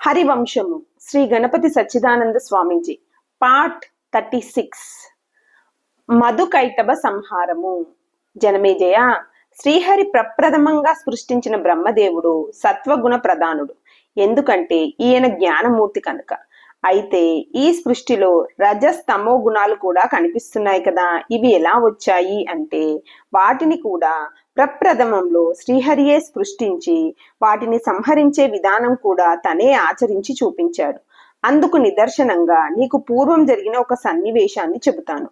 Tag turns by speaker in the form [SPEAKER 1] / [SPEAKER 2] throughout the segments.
[SPEAKER 1] హరివంశము శ్రీ గణపతి సచ్చిదానంద స్వామీజీ part 36 మధుకైటభ సంహారము. Janamejaya, Srihari ప్రప్రథమంగా సృష్టించిన బ్రహ్మదేవుడు సత్వగుణ ప్రధానుడు. ఎందుకంటే ఈయన జ్ఞానమూర్తి కనుక. అయితే ఈ సృష్టిలో రజస్ తమో గుణాలు కూడా కనిపిస్తున్నాయి కదా, ఇవి ఎలా వచ్చాయి అంటే వాటిని కూడా ప్రప్రథమంలో శ్రీహరియే సృష్టించి వాటిని సంహరించే విధానం కూడా తనే ఆచరించి చూపించాడు. అందుకు నిదర్శనంగా నీకు పూర్వం జరిగిన ఒక సన్నివేశాన్ని చెబుతాను.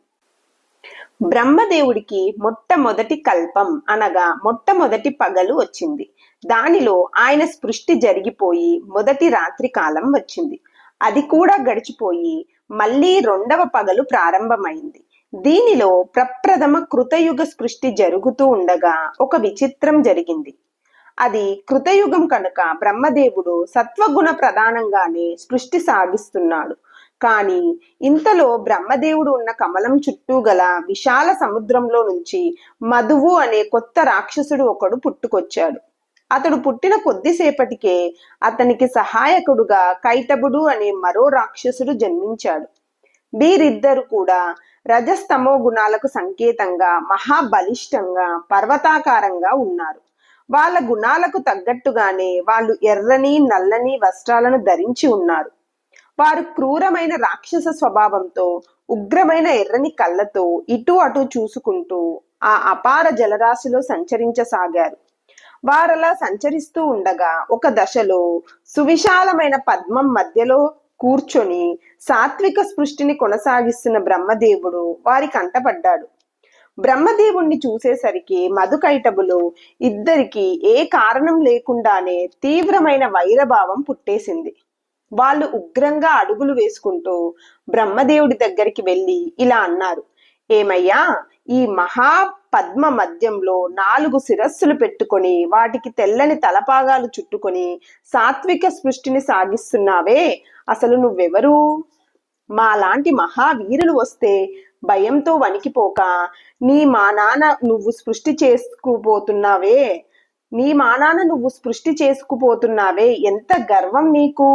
[SPEAKER 1] బ్రహ్మదేవుడికి మొట్టమొదటి కల్పం అనగా మొట్టమొదటి పగలు వచ్చింది. దానిలో ఆయన సృష్టి జరిగిపోయి మొదటి రాత్రి కాలం వచ్చింది. అది కూడా గడిచిపోయి మళ్ళీ రెండవ పగలు ప్రారంభమైంది. దీనిలో ప్రప్రథమ కృతయుగ సృష్టి జరుగుతూ ఉండగా ఒక విచిత్రం జరిగింది. అది కృతయుగం కనుక బ్రహ్మదేవుడు సత్వగుణ ప్రధానంగానే సృష్టి సాగిస్తున్నాడు. కానీ ఇంతలో బ్రహ్మదేవుడు ఉన్న కమలం చుట్టూ గల విశాల సముద్రంలో నుంచి మధువు అనే కొత్త రాక్షసుడు ఒకడు పుట్టుకొచ్చాడు. అతడు పుట్టిన కొద్దిసేపటికే అతనికి సహాయకుడుగా కైటభుడు అనే మరో రాక్షసుడు జన్మించాడు. వీరిద్దరు కూడా రజస్తమో గుణాలకు సంకేతంగా మహాబలిష్టంగా పర్వతాకారంగా ఉన్నారు. వాళ్ళ గుణాలకు తగ్గట్టుగానే వాళ్ళు ఎర్రని నల్లని వస్త్రాలను ధరించి ఉన్నారు. వారు క్రూరమైన రాక్షస స్వభావంతో ఉగ్రమైన ఎర్రని కళ్ళతో ఇటు అటు చూసుకుంటూ ఆ అపార జలరాశిలో సంచరించసాగారు. వారలా సంచరిస్తూ ఉండగా ఒక దశలో సువిశాలమైన పద్మం మధ్యలో కూర్చొని సాత్విక సృష్టిని కొనసాగిస్తున్న బ్రహ్మదేవుడు వారి కంటపడ్డాడు. బ్రహ్మదేవుణ్ణి చూసేసరికి మధుకైటభులు ఇద్దరికి ఏ కారణం లేకుండానే తీవ్రమైన వైరభావం పుట్టేసింది. వాళ్ళు ఉగ్రంగా అడుగులు వేసుకుంటూ బ్రహ్మదేవుడి దగ్గరికి వెళ్ళి ఇలా అన్నారు: ఏమయ్యా, ఈ మహా పద్మ మధ్యంలో 4 శిరస్సులు పెట్టుకొని వాటికి తెల్లని తలపాగాలు చుట్టుకొని సాత్విక సృష్టిని సాగిస్తున్నావే, అసలు నువ్వెవరు? మాలాంటి మహావీరులు వస్తే భయంతో వణికిపోక నీ మానాన నువ్వు సృష్టి చేసుకుపోతున్నావే, ఎంత గర్వం నీకు!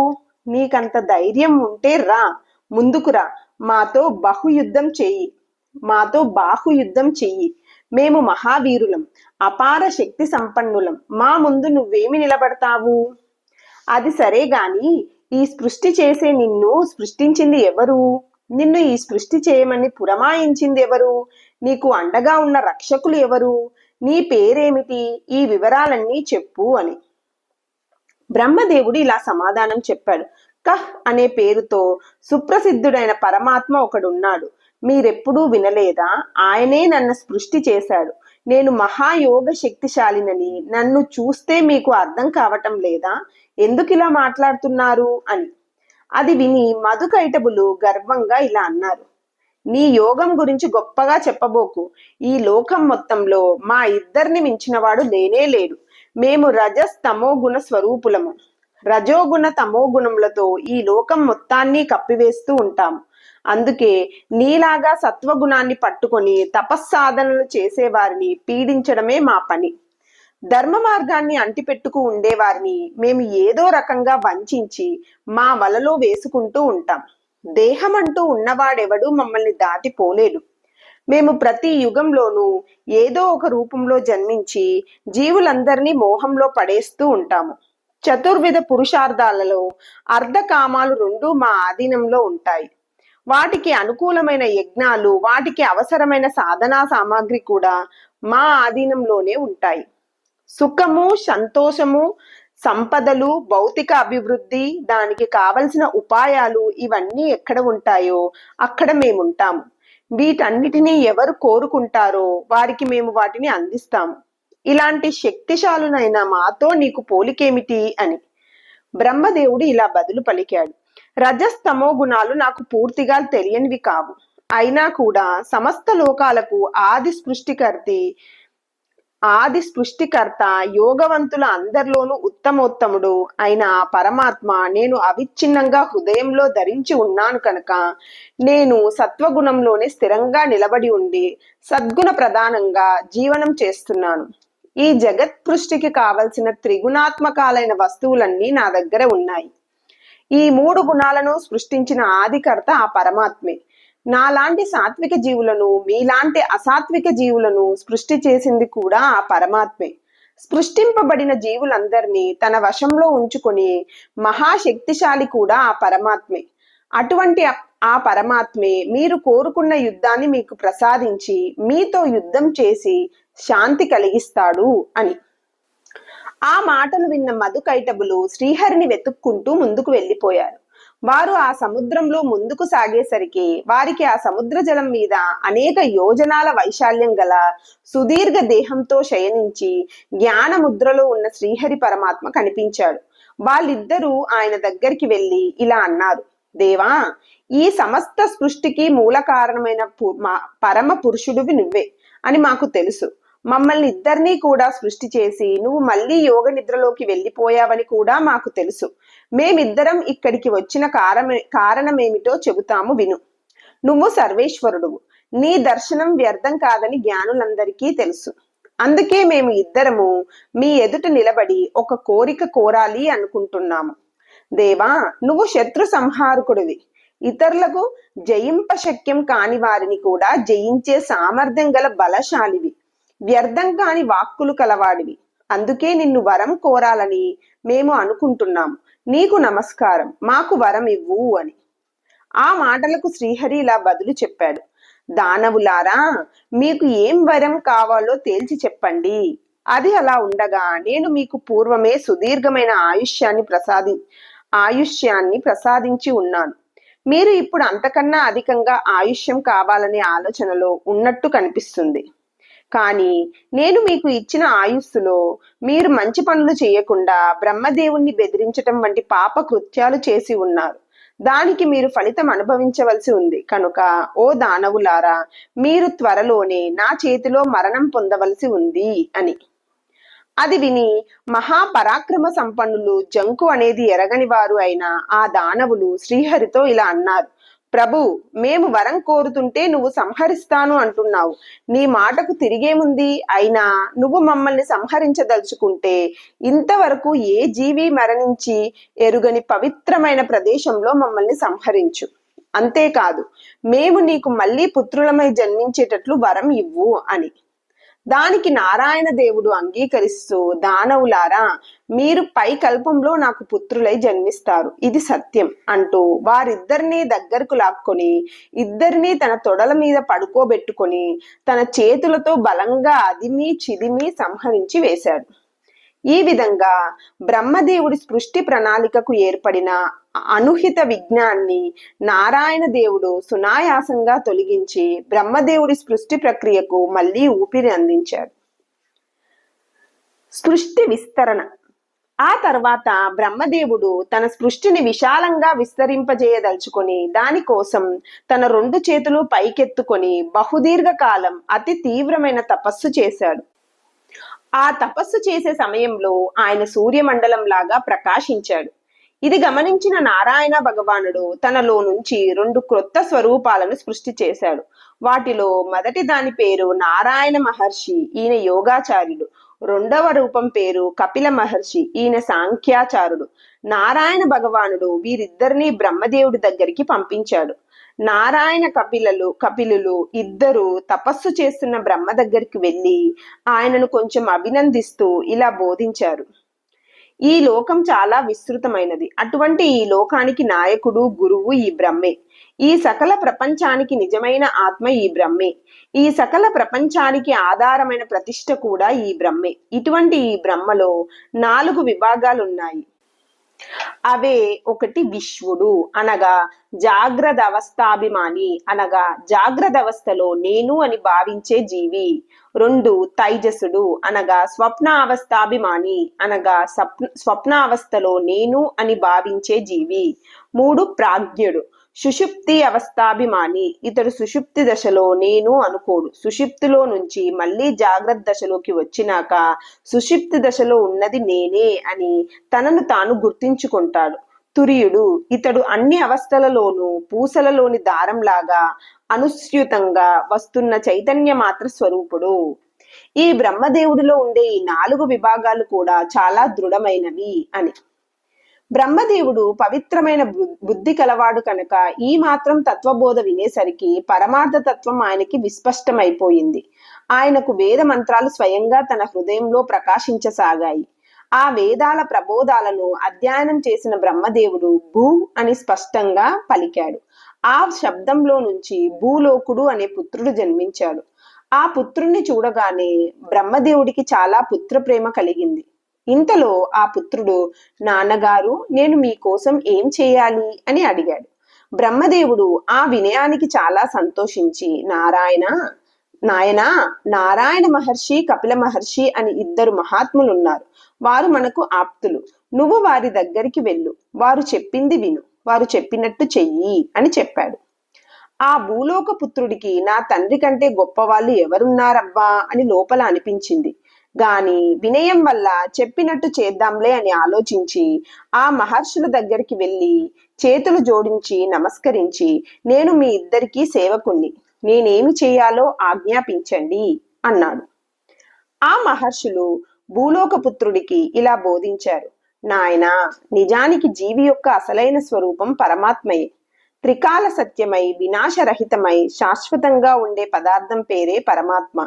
[SPEAKER 1] నీకంత ధైర్యం ఉంటే రా, ముందుకురా, మాతో బాహుయుద్ధం చెయ్యి. మేము మహావీరులం, అపార శక్తి సంపన్నులం, మా ముందు నువ్వేమి నిలబడతావు? అది సరే గాని, ఈ సృష్టి చేసే నిన్ను సృష్టించింది ఎవరు? నిన్ను ఈ సృష్టి చేయమని పురమాయించింది ఎవరు? నీకు అండగా ఉన్న రక్షకులు ఎవరు? నీ పేరేమిటి? ఈ వివరాలన్నీ చెప్పు అని. బ్రహ్మదేవుడు ఇలా సమాధానం చెప్పాడు: కహ్ అనే పేరుతో సుప్రసిద్ధుడైన పరమాత్మ ఒకడున్నాడు. మీరెప్పుడూ వినలేదా? ఆయనే నన్ను సృష్టి చేశాడు. నేను మహాయోగ శక్తిశాలినని నన్ను చూస్తే మీకు అర్థం కావటం లేదా? ఎందుకు ఇలా మాట్లాడుతున్నారు అని. అది విని మధుకైటభులు గర్వంగా ఇలా అన్నారు: నీ యోగం గురించి గొప్పగా చెప్పబోకు. ఈ లోకం మొత్తంలో మా ఇద్దరిని మించినవాడు లేనే లేడు. మేము రజస్ తమో గుణ స్వరూపులము. రజోగుణ తమో గుణములతో ఈ లోకం మొత్తాన్ని కప్పివేస్తూ ఉంటాము. అందుకే నీలాగా సత్వగుణాన్ని పట్టుకొని తపస్సాధనలు చేసేవారిని పీడించడమే మా పని. ధర్మ మార్గాన్ని అంటిపెట్టుకు ఉండేవారిని మేము ఏదో రకంగా వంచించి మా వలలో వేసుకుంటూ ఉంటాం. దేహం అంటూ ఉన్నవాడెవడూ మమ్మల్ని దాటిపోలేడు. మేము ప్రతి యుగంలోనూ ఏదో ఒక రూపంలో జన్మించి జీవులందరినీ మోహంలో పడేస్తూ ఉంటాము. చతుర్విధ పురుషార్థాలలో అర్ధకామాలు 2 మా ఆధీనంలో ఉంటాయి. వాటికి అనుకూలమైన యజ్ఞాలు, వాటికి అవసరమైన సాధనా సామాగ్రి కూడా మా ఆధీనంలోనే ఉంటాయి. సుఖము, సంతోషము, సంపదలు, భౌతిక అభివృద్ధి, దానికి కావలసిన ఉపాయాలు ఇవన్నీ ఎక్కడ ఉంటాయో అక్కడ మేముంటాము. వీటన్నిటినీ ఎవరు కోరుకుంటారో వారికి మేము వాటిని అందిస్తాము. ఇలాంటి శక్తిశాలునైన మాతో నీకు పోలికేమిటి అని. బ్రహ్మదేవుడు ఇలా బదులు పలికాడు: రజస్తమో గుణాలు నాకు పూర్తిగా తెలియనివి కావు. అయినా కూడా సమస్త లోకాలకు ఆది సృష్టికర్త యోగవంతుల అందరిలోనూ ఉత్తమోత్తముడు అయిన ఆ పరమాత్మ నేను అవిచ్ఛిన్నంగా హృదయంలో ధరించి ఉన్నాను కనుక నేను సత్వగుణంలోనే స్థిరంగా నిలబడి ఉండి సద్గుణ ప్రధానంగా జీవనం చేస్తున్నాను. ఈ జగత్ సృష్టికి కావలసిన త్రిగుణాత్మకాలైన వస్తువులన్నీ నా దగ్గర ఉన్నాయి. ఈ 3 గుణాలను సృష్టించిన ఆదికర్త ఆ పరమాత్మే. నాలాంటి సాత్విక జీవులను, మీలాంటి అసాత్విక జీవులను సృష్టి చేసింది కూడా ఆ పరమాత్మే. సృష్టింపబడిన జీవులందరినీ తన వశంలో ఉంచుకొని మహాశక్తిశాలి కూడా ఆ పరమాత్మే. అటువంటి ఆ పరమాత్మే మీరు కోరుకున్న యుద్ధాన్ని మీకు ప్రసాదించి మీతో యుద్ధం చేసి శాంతి కలిగిస్తాడు అని. ఆ మాటలు విన్న మధుకైటబులు శ్రీహరిని వెతుక్కుంటూ ముందుకు వెళ్ళిపోయారు. వారు ఆ సముద్రంలో ముందుకు సాగేసరికి వారికి ఆ సముద్ర జలం మీద అనేక యోజనాల వైశాల్యం గల సుదీర్ఘ దేహంతో శయనించి జ్ఞాన ముద్రలో ఉన్న శ్రీహరి పరమాత్మ కనిపించాడు. వాళ్ళిద్దరూ ఆయన దగ్గరికి వెళ్ళి ఇలా అన్నారు, దేవా, ఈ సమస్త సృష్టికి మూల కారణమైన పరమ పురుషుడివి నువ్వే అని మాకు తెలుసు. మమ్మల్ని ఇద్దరినీ కూడా సృష్టి చేసి నువ్వు మళ్ళీ యోగ నిద్రలోకి వెళ్ళిపోయావని కూడా మాకు తెలుసు. మేమిద్దరం ఇక్కడికి వచ్చిన కారణమేమిటో చెబుతాము విను. నువ్వు సర్వేశ్వరుడువు. నీ దర్శనం వ్యర్థం కాదని జ్ఞానులందరికీ తెలుసు. అందుకే మేము ఇద్దరము మీ ఎదుట నిలబడి ఒక కోరిక కోరాలి అనుకుంటున్నాము. దేవా, నువ్వు శత్రు సంహారకుడివి. ఇతరులకు జయింపశక్యం కాని వారిని కూడా జయించే సామర్థ్యం గల బలశాలివి. వ్యర్థం కాని వాక్కులు కలవాడివి. అందుకే నిన్ను వరం కోరాలని మేము అనుకుంటున్నాము. నీకు నమస్కారం, మాకు వరం ఇవ్వు అని. ఆ మాటలకు శ్రీహరి ఇలా బదులు చెప్పాడు, దానవులారా, మీకు ఏం వరం కావాలో తేల్చి చెప్పండి. అది అలా ఉండగా నేను మీకు పూర్వమే సుదీర్ఘమైన ఆయుష్యాన్ని ప్రసాదించి ఉన్నాను. మీరు ఇప్పుడు అంతకన్నా అధికంగా ఆయుష్యం కావాలనే ఆలోచనలో ఉన్నట్టు కనిపిస్తుంది. కానీ నేను మీకు ఇచ్చిన ఆయుస్సులో మీరు మంచి పనులు చేయకుండా బ్రహ్మదేవుణ్ణి బెదిరించటం వంటి పాప కృత్యాలు చేసి ఉన్నారు. దానికి మీరు ఫలితం అనుభవించవలసి ఉంది. కనుక ఓ దానవులారా, మీరు త్వరలోనే నా చేతిలో మరణం పొందవలసి ఉంది అని. అది విని మహాపరాక్రమ సంపన్నులు, జంకు అనేది ఎరగని వారు అయిన ఆ దానవులు శ్రీహరితో ఇలా అన్నారు, ప్రభు, మేము వరం కోరుతుంటే నువ్వు సంహరిస్తాను అంటున్నావు. నీ మాటకు తిరిగేముంది? అయినా నువ్వు మమ్మల్ని సంహరించదలుచుకుంటే ఇంతవరకు ఏ జీవి మరణించి ఎరుగని పవిత్రమైన ప్రదేశంలో మమ్మల్ని సంహరించు. అంతేకాదు, మేము నీకు మళ్ళీ పుత్రులమై జన్మించేటట్లు వరం ఇవ్వు అని. దానికి నారాయణ దేవుడు అంగీకరిస్తూ, దానవులారా, మీరు పై కల్పంలో నాకు పుత్రులై జన్మిస్తారు, ఇది సత్యం అంటూ వారిద్దరినీ దగ్గరకు లాక్కొని ఇద్దరినీ తన తొడల మీద పడుకోబెట్టుకొని తన చేతులతో బలంగా అదిమి చిదిమి సంహరించి వేశాడు. ఈ విధంగా బ్రహ్మదేవుడి సృష్టి ప్రణాళికకు ఏర్పడిన అనుహిత విఘ్నాన్ని నారాయణ దేవుడు సునాయాసంగా తొలగించి బ్రహ్మదేవుడి సృష్టి ప్రక్రియకు మళ్ళీ ఊపిరి అందించాడు. సృష్టి విస్తరణ. ఆ తర్వాత బ్రహ్మదేవుడు తన సృష్టిని విశాలంగా విస్తరింపజేయదలుచుకొని దానికోసం తన 2 చేతులు పైకెత్తుకొని బహుదీర్ఘ కాలం అతి తీవ్రమైన తపస్సు చేశాడు. ఆ తపస్సు చేసే సమయంలో ఆయన సూర్యమండలం లాగా ప్రకాశించాడు. ఇది గమనించిన నారాయణ భగవానుడు తనలో నుంచి 2 క్రొత్త స్వరూపాలను సృష్టి చేశాడు. వాటిలో మొదటి దాని పేరు నారాయణ మహర్షి, ఈయన యోగాచార్యుడు. 2వ రూపం పేరు కపిల మహర్షి, ఈయన సాంఖ్యాచారుడు. నారాయణ భగవానుడు వీరిద్దరినీ బ్రహ్మదేవుడి దగ్గరికి పంపించాడు. నారాయణ కపిలులు ఇద్దరు తపస్సు చేస్తున్న బ్రహ్మ దగ్గరికి వెళ్ళి ఆయనను కొంచెం అభినందిస్తూ ఇలా బోధించారు, ఈ లోకం చాలా విస్తృతమైనది. అటువంటి ఈ లోకానికి నాయకుడు, గురువు ఈ బ్రహ్మే. ఈ సకల ప్రపంచానికి నిజమైన ఆత్మ ఈ బ్రహ్మే. ఈ సకల ప్రపంచానికి ఆధారమైన ప్రతిష్ఠ కూడా ఈ బ్రహ్మే. ఇటువంటి ఈ బ్రహ్మలో 4 విభాగాలున్నాయి. అవే, 1 విశ్వడు అనగా జాగ్రత్త అవస్థాభిమాని అనగా జాగ్రత్త అవస్థలో నేను అని భావించే జీవి. 2 తైజసుడు అనగా స్వప్న అవస్థాభిమాని అనగా స్వప్నావస్థలో నేను అని భావించే జీవి. 3 ప్రాజ్ఞుడు సుషుప్తి అవస్థాభిమాని, ఇతడు సుషుప్తి దశలో నేను అనుకోడు. సుషుప్తిలో నుంచి మళ్ళీ జాగ్రత్త దశలోకి వచ్చినాక సుషుప్తి దశలో ఉన్నది నేనే అని తనను తాను గుర్తించుకుంటాడు. తురియుడు, ఇతడు అన్ని అవస్థలలోనూ పూసలలోని దారంలాగా అనుస్యూతంగా వస్తున్న చైతన్య మాత్ర స్వరూపుడు. ఈ బ్రహ్మదేవుడిలో ఉండే ఈ 4 విభాగాలు కూడా చాలా దృఢమైనవి అని. బ్రహ్మదేవుడు పవిత్రమైన బుద్ధి కలవాడు కనుక ఈ మాత్రం తత్వబోధ వినేసరికి పరమార్థ తత్వం ఆయనకి విస్పష్టమైపోయింది. ఆయనకు వేద మంత్రాలు స్వయంగా తన హృదయంలో ప్రకాశించసాగాయి. ఆ వేదాల ప్రబోధాలను అధ్యయనం చేసిన బ్రహ్మదేవుడు భూ అని స్పష్టంగా పలికాడు. ఆ శబ్దంలో నుంచి భూలోకుడు అనే పుత్రుడు జన్మించాడు. ఆ పుత్రుణ్ణి చూడగానే బ్రహ్మదేవుడికి చాలా పుత్ర ప్రేమ కలిగింది. ఇంతలో ఆ పుత్రుడు, నాన్నగారు, నేను మీకోసం ఏం చేయాలి అని అడిగాడు. బ్రహ్మదేవుడు ఆ వినయానికి చాలా సంతోషించి, నాయనా, నారాయణ మహర్షి, కపిల మహర్షి అని ఇద్దరు మహాత్ములున్నారు. వారు మనకు ఆప్తులు. నువ్వు వారి దగ్గరికి వెళ్ళు. వారు చెప్పింది విను. వారు చెప్పినట్టు చెయ్యి అని చెప్పాడు. ఆ భూలోక పుత్రుడికి నా తండ్రి కంటే గొప్పవాళ్ళు ఎవరున్నారబ్బా అని లోపల అనిపించింది. గాని వినయం వల్ల చెప్పినట్టు చేద్దాంలే అని ఆలోచించి ఆ మహర్షుల దగ్గరికి వెళ్ళి చేతులు జోడించి నమస్కరించి, నేను మీ ఇద్దరికీ సేవకుణ్ణి, నేనేమి చేయాలో ఆజ్ఞాపించండి అన్నాడు. ఆ మహర్షులు భూలోక పుత్రుడికి ఇలా బోధించారు. నాయనా, నిజానికి జీవి యొక్క అసలైన స్వరూపం పరమాత్మయే. త్రికాల సత్యమై వినాశరహితమై శాశ్వతంగా ఉండే పదార్థం పేరే పరమాత్మ.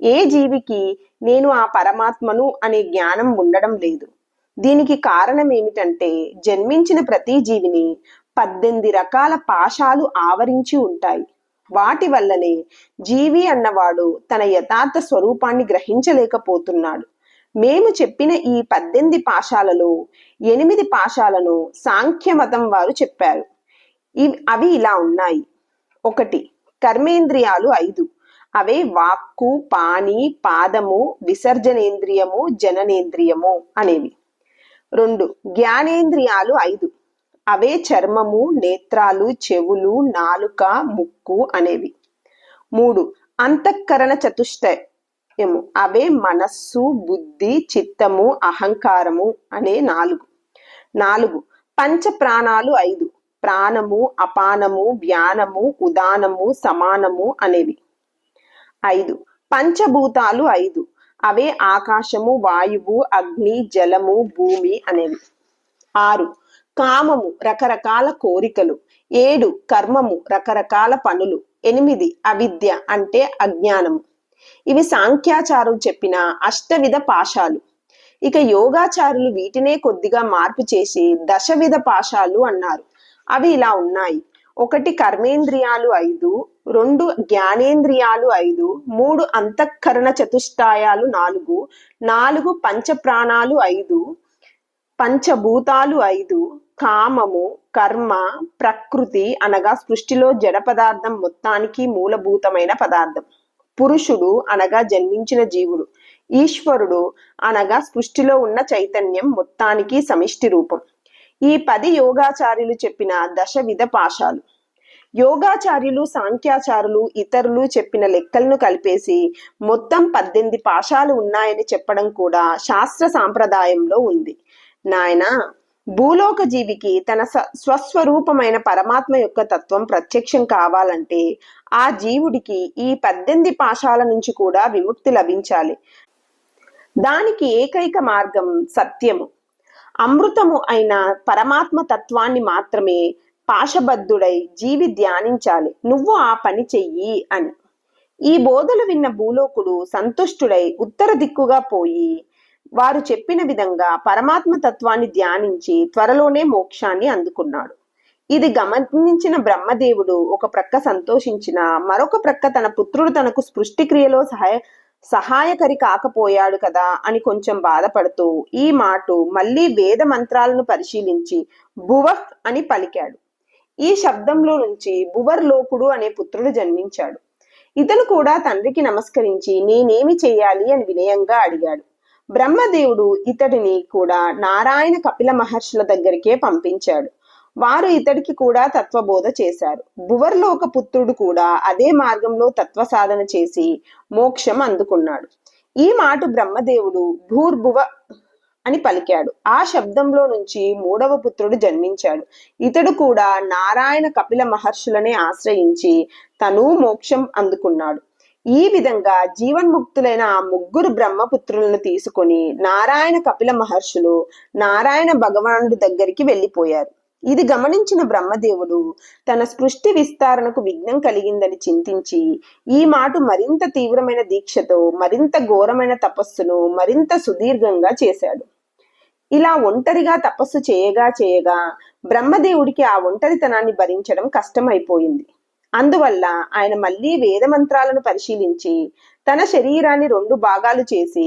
[SPEAKER 1] ఏ జీవికి నేను ఆ పరమాత్మను అనే జ్ఞానం ఉండడం లేదు. దీనికి కారణం ఏమిటంటే జన్మించిన ప్రతి జీవిని 18 రకాల పాశాలు ఆవరించి ఉంటాయి. వాటి వల్లనే జీవి అన్నవాడు తన యథార్థ స్వరూపాన్ని గ్రహించలేకపోతున్నాడు. మేము చెప్పిన ఈ 18 పాశాలలో 8 పాశాలను సాంఖ్య మతం వారు చెప్పారు. అవి ఇలా ఉన్నాయి. 1. కర్మేంద్రియాలు 5. అవే వాక్కు, పాణి, పాదము, విసర్జనేంద్రియము, జననేంద్రియము అనేవి. 2. జ్ఞానేంద్రియాలు 5. అవే చర్మము, నేత్రాలు, చెవులు, నాలుక, ముక్కు అనేవి. 3. అంతఃకరణ చతుష్టయము. అవే మనస్సు, బుద్ధి, చిత్తము, అహంకారము అనే 4. 4. పంచ ప్రాణాలు 5. ప్రాణము, అపానము, వ్యానము, ఉదానము, సమానము అనేవి. 5. పంచభూతాలు 5. అవే ఆకాశము, వాయువు, అగ్ని, జలము, భూమి అనేవి. 6. కామము, రకరకాల కోరికలు. 7. కర్మము, రకరకాల పనులు. 8. అవిద్య అంటే అజ్ఞానము. ఇవి సాంఖ్యాచారులు చెప్పిన అష్టవిధ పాశాలు. ఇక యోగాచారులు వీటినే కొద్దిగా మార్పు చేసి దశవిధ పాశాలు అన్నారు. అవి ఇలా ఉన్నాయి. 1. కర్మేంద్రియాలు 5. 2. జ్ఞానేంద్రియాలు 5. 3. అంతఃకరణ చతుష్టయాలు 4. 4. పంచప్రాణాలు 5. పంచభూతాలు 5. కామము, కర్మ, ప్రకృతి అనగా సృష్టిలో జడ పదార్థం మొత్తానికి మూలభూతమైన పదార్థం. పురుషుడు అనగా జన్మించిన జీవుడు. ఈశ్వరుడు అనగా సృష్టిలో ఉన్న చైతన్యం మొత్తానికి సమిష్టి రూపం. ఈ 10 యోగాచార్యులు చెప్పిన దశవిధ పాశాలు. యోగాచార్యులు, సాంఖ్యాచారులు, ఇతరులు చెప్పిన లెక్కలను కలిపేసి మొత్తం 18 పాశాలు ఉన్నాయని చెప్పడం కూడా శాస్త్ర సాంప్రదాయంలో ఉంది. నాయనా, భూలోక జీవికి తన స్వస్వరూపమైన పరమాత్మ యొక్క తత్వం ప్రత్యక్షం కావాలంటే ఆ జీవుడికి ఈ 18 పాశాల నుంచి కూడా విముక్తి లభించాలి. దానికి ఏకైక మార్గం సత్యము, అమృతము అయిన పరమాత్మ తత్వాన్ని మాత్రమే పాశబద్ధుడై జీవి ధ్యానించాలి. నువ్వు ఆ పని చెయ్యి అని. ఈ బోధలు విన్న భూలోకుడు సంతుష్టుడై ఉత్తర దిక్కుగా పోయి వారు చెప్పిన విధంగా పరమాత్మ తత్వాన్ని ధ్యానించి త్వరలోనే మోక్షాన్ని అందుకున్నాడు. ఇది గమనించిన బ్రహ్మదేవుడు ఒక ప్రక్క సంతోషించిన, మరొక ప్రక్క తన పుత్రుడు తనకు సృష్టి క్రియలో సహాయకరి కాకపోయాడు కదా అని కొంచెం బాధపడుతూ ఈ మాట మళ్ళీ వేద మంత్రాలను పరిశీలించి భువః అని పలికాడు. ఈ శబ్దంలో నుంచి భువర్లోకుడు అనే పుత్రుడు జన్మించాడు. ఇతను కూడా తండ్రికి నమస్కరించి నేనేమి చేయాలి అని వినయంగా అడిగాడు. బ్రహ్మదేవుడు ఇతడిని కూడా నారాయణ, కపిల మహర్షుల దగ్గరికే పంపించాడు. వారు ఇతడికి కూడా తత్వబోధ చేశారు. భువర్లోక పుత్రుడు కూడా అదే మార్గంలో తత్వ సాధన చేసి మోక్షం అందుకున్నాడు. ఈ మాట బ్రహ్మదేవుడు భూర్భువ అని పలికాడు. ఆ శబ్దంలో నుంచి 3వ పుత్రుడు జన్మించాడు. ఇతడు కూడా నారాయణ, కపిల మహర్షులనే ఆశ్రయించి తను మోక్షం అందుకున్నాడు. ఈ విధంగా జీవన్ముక్తులైన ఆ ముగ్గురు బ్రహ్మపుత్రులను తీసుకొని నారాయణ కపిల మహర్షులు నారాయణ భగవానుడి దగ్గరికి వెళ్ళిపోయారు. ఇది గమనించిన బ్రహ్మదేవుడు తన సృష్టి విస్తరణకు విఘ్నం కలిగిందని చింతించి ఈ మాట మరింత తీవ్రమైన దీక్షతో మరింత ఘోరమైన తపస్సును మరింత సుదీర్ఘంగా చేశాడు. ఇలా ఒంటరిగా తపస్సు చేయగా బ్రహ్మదేవుడికి ఆ ఒంటరితనాన్ని భరించడం కష్టమైపోయింది. అందువల్ల ఆయన మళ్ళీ వేద మంత్రాలను పరిశీలించి తన శరీరాన్ని 2 భాగాలు చేసి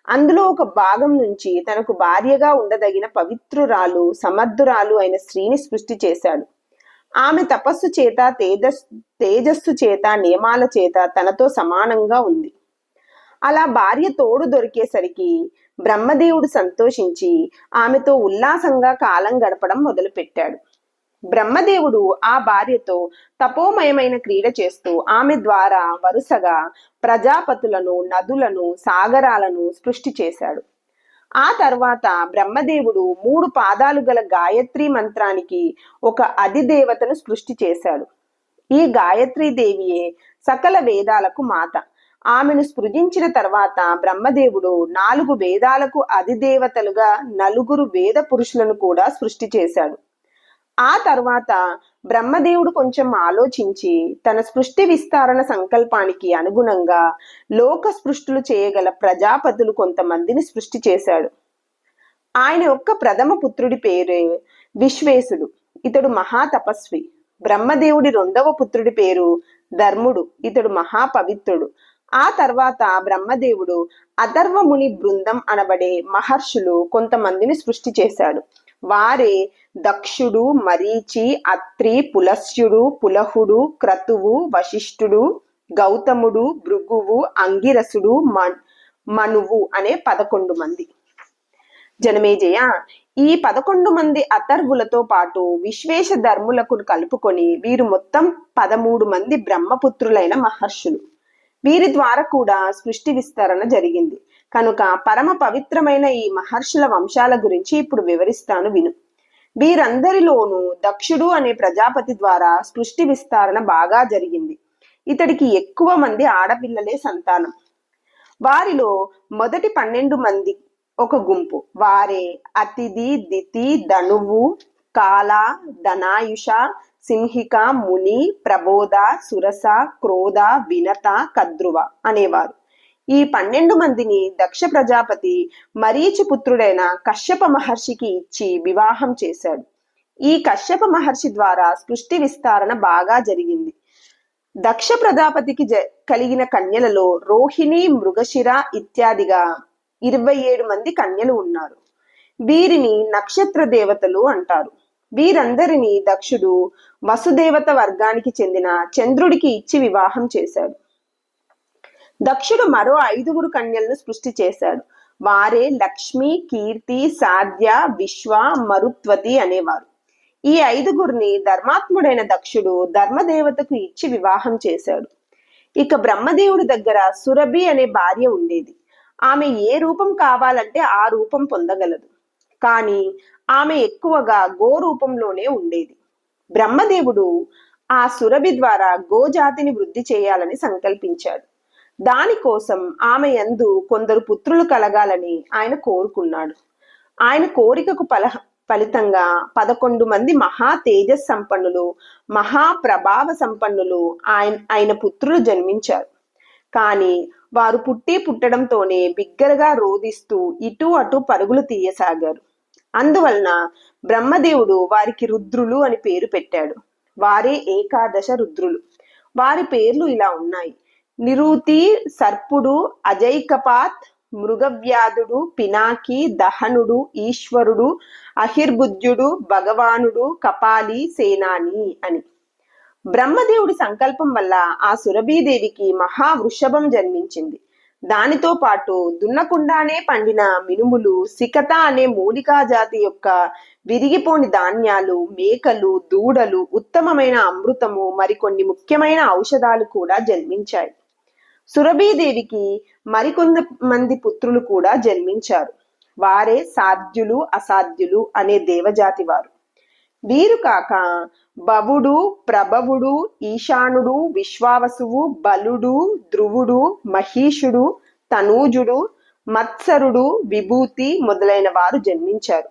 [SPEAKER 1] అందులో ఒక భాగం నుంచి తనకు భార్యగా ఉండదగిన పవిత్రురాలు సమర్థురాలు అయిన స్త్రీని సృష్టి చేశాడు. ఆమె తపస్సు చేత తేజస్సు చేత నియమాల చేత తనతో సమానంగా ఉంది. అలా భార్య తోడు దొరికేసరికి బ్రహ్మదేవుడు సంతోషించి ఆమెతో ఉల్లాసంగా కాలం గడపడం మొదలుపెట్టాడు. బ్రహ్మదేవుడు ఆ భార్యతో తపోమయమైన క్రీడ చేస్తూ ఆమె ద్వారా వరుసగా ప్రజాపతులను, నదులను, సాగరాలను సృష్టి చేశాడు. ఆ తర్వాత బ్రహ్మదేవుడు 3 పాదాలు గల గాయత్రి మంత్రానికి ఒక అధిదేవతను సృష్టి చేశాడు. ఈ గాయత్రీ దేవియే సకల వేదాలకు మాత. ఆమెను సృజించిన తర్వాత బ్రహ్మదేవుడు 4 వేదాలకు అధిదేవతలుగా 4 వేద పురుషులను కూడా సృష్టి చేశాడు. ఆ తర్వాత బ్రహ్మదేవుడు కొంచెం ఆలోచించి తన సృష్టి విస్తరణ సంకల్పానికి అనుగుణంగా లోక సృష్టులు చేయగల ప్రజాపతులు కొంతమందిని సృష్టి చేశాడు. ఆయన యొక్క ప్రథమ పుత్రుడి పేరే విశ్వేశుడు. ఇతడు మహాతపస్వి. బ్రహ్మదేవుడి 2వ పుత్రుడి పేరు ధర్ముడు. ఇతడు మహాపవిత్రుడు. ఆ తర్వాత బ్రహ్మదేవుడు అథర్వముని బృందం అనబడే మహర్షులు కొంతమందిని సృష్టి చేశాడు. వారే దక్షుడు, మరీచి, అత్రి, పులస్యుడు, పులహుడు, క్రతువు, వశిష్ఠుడు, గౌతముడు, భృగువు, అంగిరసుడు, మనువు అనే 11 మంది. జనమేజయ, ఈ 11 మంది అథర్వులతో పాటు విశ్వేశ ధర్ములకు కలుపుకొని వీరు మొత్తం 13 మంది బ్రహ్మపుత్రులైన మహర్షులు. వీరి ద్వారా కూడా సృష్టి విస్తరణ జరిగింది. కనుక పరమ పవిత్రమైన ఈ మహర్షుల వంశాల గురించి ఇప్పుడు వివరిస్తాను విను. వీరందరిలోనూ దక్షుడు అనే ప్రజాపతి ద్వారా సృష్టి విస్తరణ బాగా జరిగింది. ఇతడికి ఎక్కువ మంది ఆడపిల్లలే సంతానం. వారిలో మొదటి 12 మంది ఒక గుంపు. వారే అతిథి, దితి, ధనువు, కాల, ధనాయుష, సింహిక, ముని, ప్రబోధ, సురస, క్రోధ, వినత, కద్రువ అనేవారు. ఈ 12 మందిని దక్ష ప్రజాపతి మరీచి పుత్రుడైన కశ్యప మహర్షికి ఇచ్చి వివాహం చేశాడు. ఈ కశ్యప మహర్షి ద్వారా సృష్టి విస్తరణ బాగా జరిగింది. దక్ష ప్రజాపతికి కలిగిన కన్యలలో రోహిణి, మృగశిర ఇత్యాదిగా 27 మంది కన్యలు ఉన్నారు. వీరిని నక్షత్ర దేవతలు అంటారు. వీరందరినీ దక్షుడు వసుదేవత వర్గానికి చెందిన చంద్రుడికి ఇచ్చి వివాహం చేశాడు. దక్షుడు మరో 5 కన్యలను సృష్టి చేశాడు. వారే లక్ష్మి, కీర్తి, సాధ్య, విశ్వ, మరుత్వతి అనేవారు. ఈ 5 ధర్మాత్ముడైన దక్షుడు ధర్మదేవతకు ఇచ్చి వివాహం చేశాడు. ఇక బ్రహ్మదేవుడి దగ్గర సురభి అనే భార్య ఉండేది. ఆమె ఏ రూపం కావాలంటే ఆ రూపం పొందగలదు. కానీ ఆమె ఎక్కువగా గో రూపంలోనే ఉండేది. బ్రహ్మదేవుడు ఆ సురభి ద్వారా గోజాతిని వృద్ధి చేయాలని సంకల్పించాడు. దానికోసం ఆమె యందు కొందరు పుత్రులు కలగాలని ఆయన కోరుకున్నాడు. ఆయన కోరికకు ఫలితంగా 11 మంది మహా తేజస్ సంపన్నులు, మహాప్రభావ సంపన్నులు ఆయన పుత్రులు జన్మించారు. కానీ వారు పుట్టడంతోనే బిగ్గరగా రోదిస్తూ ఇటు అటు పరుగులు తీయసాగారు. అందువలన బ్రహ్మదేవుడు వారికి రుద్రులు అని పేరు పెట్టాడు. వారే 11 రుద్రులు. వారి పేర్లు ఇలా ఉన్నాయి: నిరూతి, సర్పుడు, అజైకపాత్, మృగవ్యాధుడు, పినాకి, దహనుడు, ఈశ్వరుడు, అహిర్బుద్ధ్యుడు, భగవానుడు, కపాలి, సేనాని అని. బ్రహ్మదేవుడి సంకల్పం వల్ల ఆ సురభీదేవికి మహావృషభం జన్మించింది. దానితో పాటు దున్నకుండానే పండిన మినుములు, సికత అనే మూలికా జాతి యొక్క విరిగిపోని ధాన్యాలు, మేకలు, దూడలు, ఉత్తమమైన అమృతము, మరికొన్ని ముఖ్యమైన ఔషధాలు కూడా జన్మించాయి. సురభీదేవికి మరికొంతమంది పుత్రులు కూడా జన్మించారు. వారే సాధ్యులు, అసాధ్యులు అనే దేవజాతి వారు. వీరు కాక భవుడు, ప్రభవుడు, ఈశానుడు, విశ్వావసువు, బలుడు, ధ్రువుడు, మహీషుడు, తనూజుడు, మత్సరుడు, విభూతి మొదలైన వారు జన్మించారు.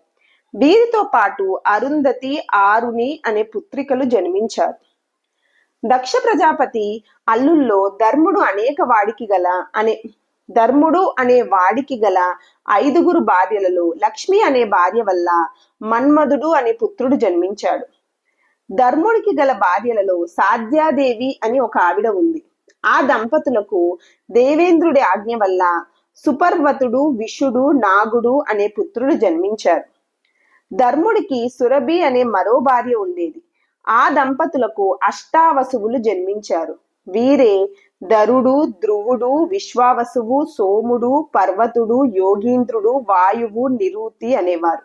[SPEAKER 1] వీరితో పాటు అరుంధతి, ఆరుని అనే పుత్రికలు జన్మించారు. దక్ష ప్రజాపతి అల్లుల్లో ధర్ముడు అనే వాడికి గల 5 భార్యలలో లక్ష్మి అనే భార్య వల్ల మన్మధుడు అనే పుత్రుడు జన్మించాడు. ధర్ముడికి గల భార్యలలో సాధ్యాదేవి అని ఒక ఆవిడ ఉంది. ఆ దంపతులకు దేవేంద్రుడి ఆజ్ఞ వల్ల సుపర్వతుడు, విషుడు, నాగుడు అనే పుత్రులు జన్మించారు. ధర్ముడికి సురభి అనే మరో భార్య ఉండేది. ఆ దంపతులకు అష్టావసువులు జన్మించారు. వీరే ధరుడు, ధ్రువుడు, విశ్వావసువు, సోముడు, పర్వతుడు, యోగీంద్రుడు, వాయువు, నిరూతి అనేవారు.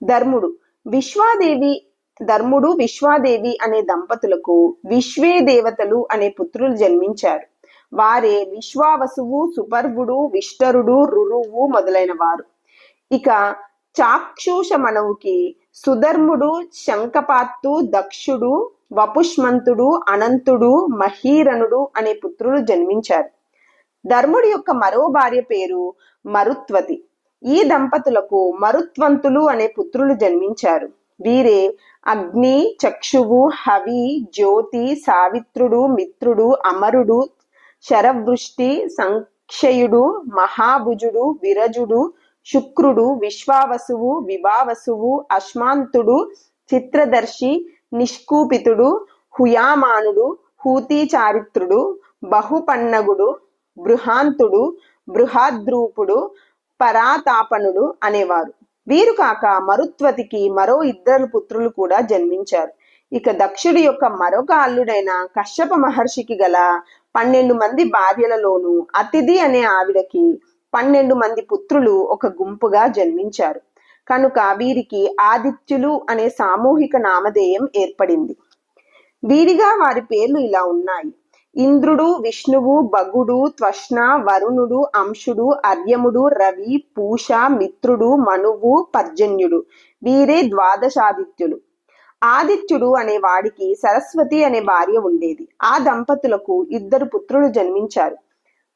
[SPEAKER 1] ధర్ముడు విశ్వాదేవి అనే దంపతులకు విశ్వే దేవతలు అనే పుత్రులు జన్మించారు. వారే విశ్వావసువు, సుపర్వుడు, విష్టరుడు, రురువు మొదలైన వారు. ఇక చాక్షుష మనవుకి సుధర్ముడు, శంఖపాత్తు, దక్షుడు, వపుష్మంతుడు, అనంతుడు, మహీరణుడు అనే పుత్రులు జన్మించారు. ధర్ముడి యొక్క మరో భార్య పేరు మరుత్వతి. ఈ దంపతులకు మరుత్వంతులు అనే పుత్రులు జన్మించారు. వీరే అగ్ని, చక్షువు, హవి, జ్యోతి, సావిత్రుడు, మిత్రుడు, అమరుడు, శరవృష్టి, సంక్షయుడు, మహాభుజుడు, విరజుడు, శుక్రుడు, విశ్వావసువు, విభావసువు, అశ్మాంతుడు, చిత్రదర్శి, నిష్కూపితుడు, హుయామానుడు, హూతి చారిత్రుడు, బహుపన్నగుడు, బృహాంతుడు, బృహాద్రూపుడు, పరాతాపనుడు అనేవారు. వీరు కాక మరుత్వతికి మరో 2 పుత్రులు కూడా జన్మించారు. ఇక దక్షుడి యొక్క మరొక అల్లుడైన కశ్యప మహర్షికి గల 12 మంది భార్యలలోనూ అతిథి అనే ఆవిడకి 12 మంది పుత్రులు ఒక గుంపుగా జన్మించారు. కనుక వీరికి ఆదిత్యులు అనే సామూహిక నామధేయం ఏర్పడింది. వీరిగా వారి పేర్లు ఇలా ఉన్నాయి: ఇంద్రుడు, విష్ణువు, భగుడు, త్వష్ణ, వరుణుడు, అంశుడు, అర్యముడు, రవి, పూష, మిత్రుడు, మనువు, పర్జన్యుడు. వీరే ద్వాదశాదిత్యులు. ఆదిత్యుడు అనే వాడికి సరస్వతి అనే భార్య ఉండేది. ఆ దంపతులకు 2 పుత్రులు జన్మించారు.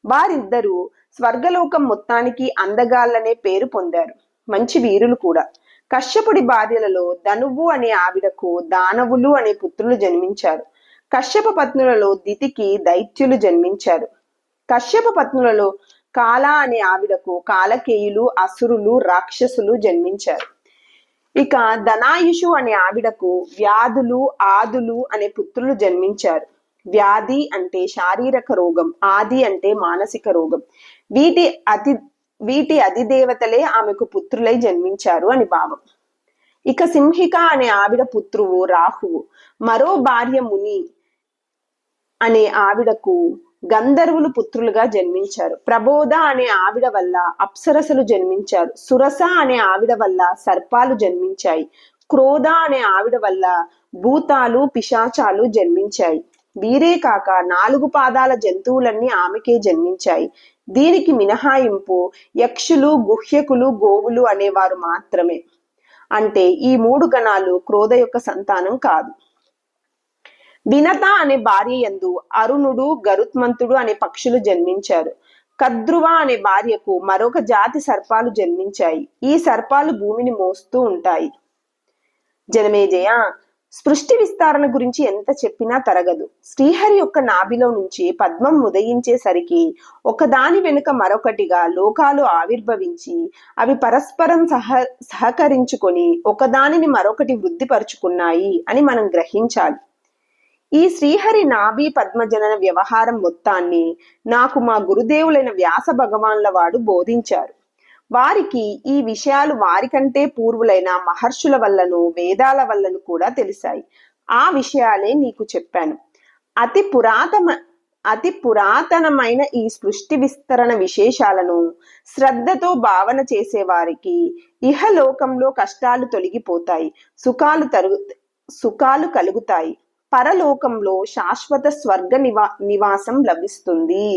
[SPEAKER 1] వారిద్దరూ స్వర్గలోకం మొత్తానికి అందగాళ్ళనే పేరు పొందారు. మంచి వీరులు కూడా. కశ్యపుడి భార్యలలో ధనువు అనే ఆవిడకు దానవులు అనే పుత్రులు జన్మించారు. కశ్యప పత్నులలో దితికి దైత్యులు జన్మించారు. కశ్యప పత్నులలో కాల అనే ఆవిడకు కాలకేయులు, అసురులు, రాక్షసులు జన్మించారు. ఇక ధనాయుషు అనే ఆవిడకు వ్యాధులు, ఆదులు అనే పుత్రులు జన్మించారు. వ్యాధి అంటే శారీరక రోగం, ఆది అంటే మానసిక రోగం. వీటి అధిదేవతలే ఆమెకు పుత్రులై జన్మించారు అని భావం. ఇక సింహిక అనే ఆవిడ పుత్రువు రాహువు. మరో భార్య ముని అనే ఆవిడకు గంధర్వులు పుత్రులుగా జన్మించారు. ప్రబోధ అనే ఆవిడ వల్ల అప్సరసలు జన్మించారు. సురస అనే ఆవిడ వల్ల సర్పాలు జన్మించాయి. క్రోధ అనే ఆవిడ వల్ల భూతాలు, పిశాచాలు జన్మించాయి. వీరే కాక 4 పాదాల జంతువులన్నీ ఆమెకే జన్మించాయి. దీనికి మినహాయింపు యక్షులు, గుహ్యకులు, గోవులు అనేవారు మాత్రమే. అంటే ఈ 3 గణాలు క్రోధ యొక్క సంతానం కాదు. వినత అనే భార్య యందు అరుణుడు, గరుత్మంతుడు అనే పక్షులు జన్మించారు. కద్రువ అనే భార్యకు మరొక జాతి సర్పాలు జన్మించాయి. ఈ సర్పాలు భూమిని మోస్తూ ఉంటాయి. జనమేజయ, సృష్టి విస్తరణ గురించి ఎంత చెప్పినా తరగదు. శ్రీహరి యొక్క నాభిలో నుంచి పద్మం ఉదయించేసరికి ఒకదాని వెనుక మరొకటిగా లోకాలు ఆవిర్భవించి అవి పరస్పరం సహకరించుకొని ఒకదానిని మరొకటి వృద్ధిపరుచుకున్నాయి అని మనం గ్రహించాలి. ఈ శ్రీహరి నాభి పద్మజనన వ్యవహారం మొత్తాన్ని నాకు మా గురుదేవులైన వ్యాస భగవాన్ల వాడు బోధించారు. వారికి ఈ విషయాలు వారికంటే పూర్వులైన మహర్షుల వల్లను వేదాల వల్లను కూడా తెలిసాయి. ఆ విషయాలే నీకు చెప్పాను. అతి పురాతనమైన ఈ సృష్టి విస్తరణ విశేషాలను శ్రద్ధతో భావన చేసేవారికి ఇహలోకంలో కష్టాలు తొలగిపోతాయి, సుఖాలు కలుగుతాయి. పరలోకంలో శాశ్వత స్వర్గ నివాసం లభిస్తుంది.